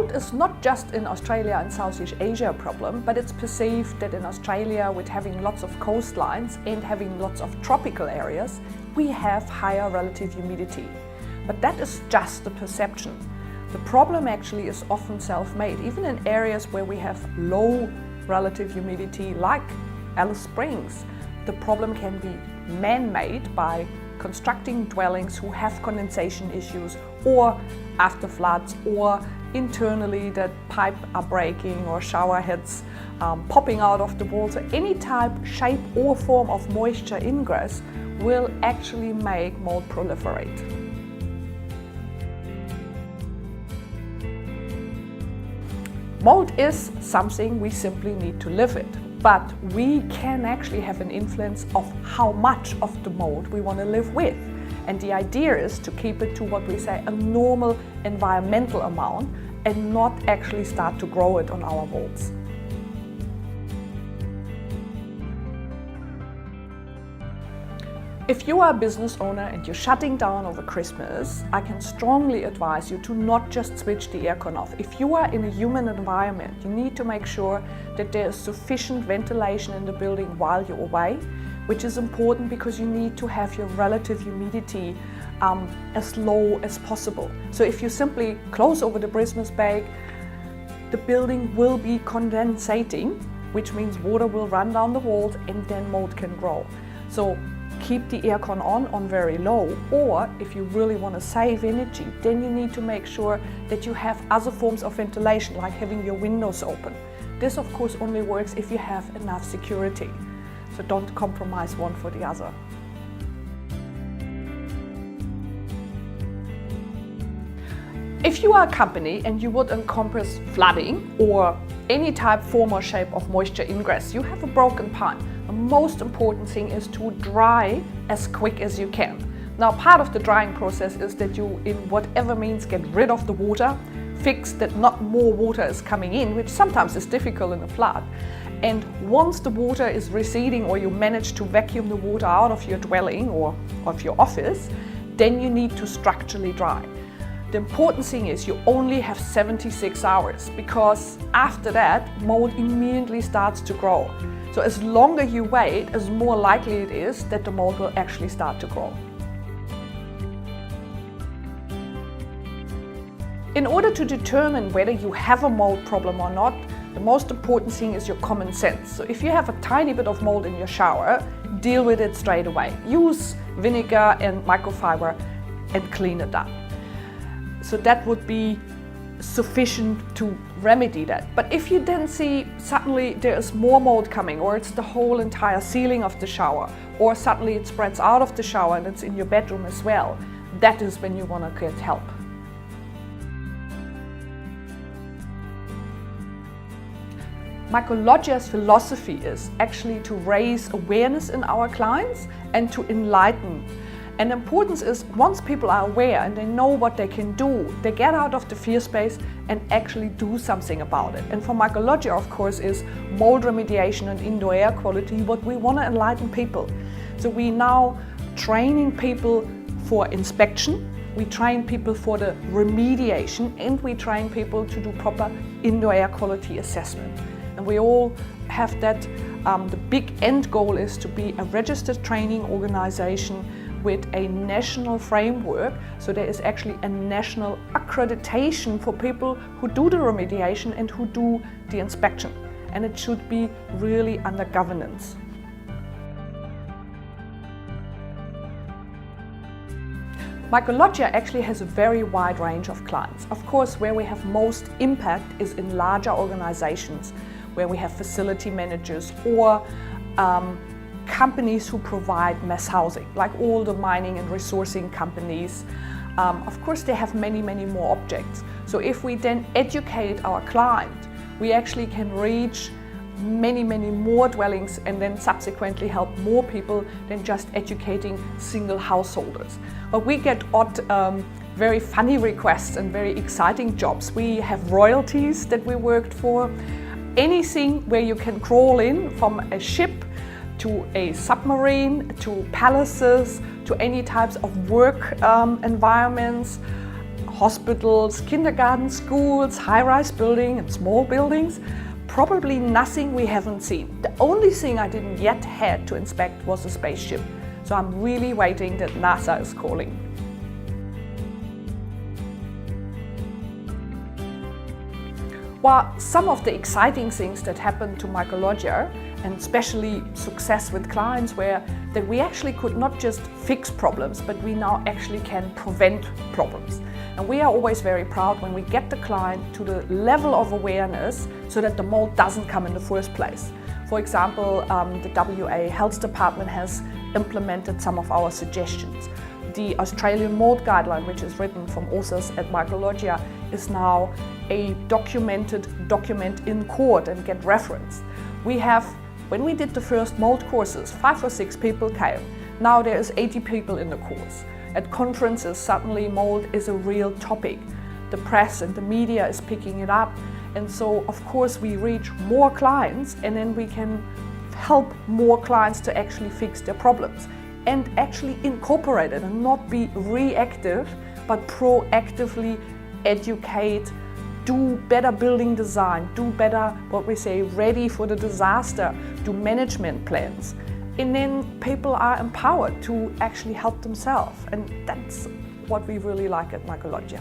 Mold is not just in Australia and Southeast Asia a problem, but it's perceived that in Australia, with having lots of coastlines and having lots of tropical areas, we have higher relative humidity. But that is just the perception. The problem actually is often self-made, even in areas where we have low relative humidity like Alice Springs. The problem can be man-made by constructing dwellings who have condensation issues, or after floods, or internally that pipe are breaking or shower heads popping out of the wall. So any type, shape or form of moisture ingress will actually make mold proliferate. Mold is something we simply need to live with, but we can actually have an influence of how much of the mold we want to live with. And the idea is to keep it to what we say a normal environmental amount and not actually start to grow it on our walls. If you are a business owner and you're shutting down over Christmas, I can strongly advise you to not just switch the aircon off. If you are in a humid environment, you need to make sure that there is sufficient ventilation in the building while you're away, which is important because you need to have your relative humidity as low as possible. So if you simply close over the Christmas bag, the building will be condensating, which means water will run down the walls and then mold can grow. So keep the aircon on very low, or if you really want to save energy, then you need to make sure that you have other forms of ventilation, like having your windows open. This of course only works if you have enough security, so don't compromise one for the other. If you are a company and you would encompass flooding or any type, form or shape of moisture ingress, you have a broken pipe. The most important thing is to dry as quick as you can. Now, part of the drying process is that you, in whatever means, get rid of the water, fix that not more water is coming in, which sometimes is difficult in a flood. And once the water is receding, or you manage to vacuum the water out of your dwelling or of your office, then you need to structurally dry. The important thing is you only have 76 hours, because after that, mold immediately starts to grow. So as longer you wait, as more likely it is that the mold will actually start to grow. In order to determine whether you have a mold problem or not, the most important thing is your common sense. So if you have a tiny bit of mold in your shower, deal with it straight away. Use vinegar and microfiber and clean it up. So that would be sufficient to remedy that. But if you then see suddenly there is more mold coming, or it's the whole entire ceiling of the shower, or suddenly it spreads out of the shower and it's in your bedroom as well, that is when you want to get help. Mycologia's philosophy is actually to raise awareness in our clients and to enlighten. And the importance is, once people are aware and they know what they can do, they get out of the fear space and actually do something about it. And for Mycologia, of course, is mold remediation and indoor air quality what we want to enlighten people. So we now training people for inspection, we train people for the remediation, and we train people to do proper indoor air quality assessment. And we all have that, the big end goal is to be a registered training organization with a national framework, so there is actually a national accreditation for people who do the remediation and who do the inspection, and it should be really under governance. Mycologia actually has a very wide range of clients. Of course, where we have most impact is in larger organizations, where we have facility managers or companies who provide mass housing, like all the mining and resourcing companies. Of course, they have many more objects. So if we then educate our client, we actually can reach many more dwellings and then subsequently help more people than just educating single householders. But we get odd, very funny requests and very exciting jobs. We have royalties that we worked for. Anything where you can crawl in, from a ship to a submarine, to palaces, to any types of work environments, hospitals, kindergarten, schools, high-rise buildings and small buildings. Probably nothing we haven't seen. The only thing I didn't yet had to inspect was a spaceship. So I'm really waiting that NASA is calling. Well, some of the exciting things that happened to Mycologia, and especially success with clients, were that we actually could not just fix problems, but we now actually can prevent problems. And we are always very proud when we get the client to the level of awareness so that the mold doesn't come in the first place. For example, the WA Health Department has implemented some of our suggestions. The Australian Mold Guideline, which is written from authors at Mycologia, is now a document in court and get referenced. We have, when we did the first mold courses, 5 or 6 people came. Now there is 80 people in the course. At conferences, suddenly mold is a real topic. The press and the media is picking it up. And so, of course, we reach more clients, and then we can help more clients to actually fix their problems and actually incorporate it and not be reactive, but proactively educate, do better building design, do better, what we say, ready for the disaster, do management plans. And then people are empowered to actually help themselves. And that's what we really like at Mycologia.